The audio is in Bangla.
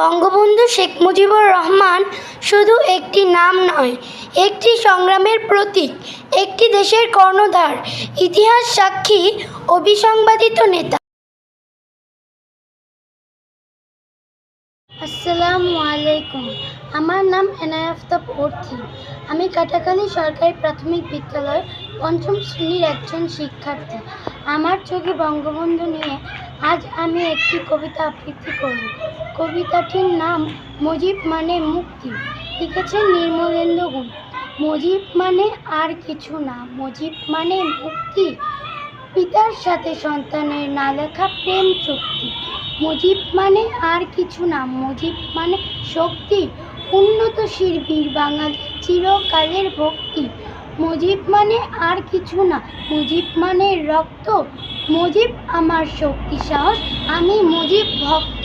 বঙ্গবন্ধু শেখ মুজিবুর রহমান শুধু একটি নাম নয়, একটি সংগ্রামের প্রতীক, একটি দেশের কর্ণধার, ইতিহাস সাক্ষী, অবিসংবাদিত নেতা। আসসালামু আলাইকুম। আমার নাম এনায়া আফতাব অর্থী। আমি কাটাখালী সরকারি প্রাথমিক বিদ্যালয়ের পঞ্চম শ্রেণীর একজন শিক্ষার্থী। আমার চোখে বঙ্গবন্ধু নিয়ে আজ আমি একটি কবিতা আবৃত্তি করব। কবিতাটির নাম মুজিব মানে মুক্তি, লিখেছেন নির্মলেন্দু গুণ। মুজিব মানে আর কিছু না, মুজিব মানে মুক্তি, পিতার সাথে সন্তানের না লেখা প্রেম চুক্তি। মুজিব মানে আর কিছু না, মুজিব মানে শক্তি, উন্নতশীল বীর বাঙালি চিরকালের ভক্তি। মুজিব মানে আর কিছু না, মুজিব মানে রক্ত, মুজিব আমার শক্তি সাহস, আমি মুজিব ভক্ত।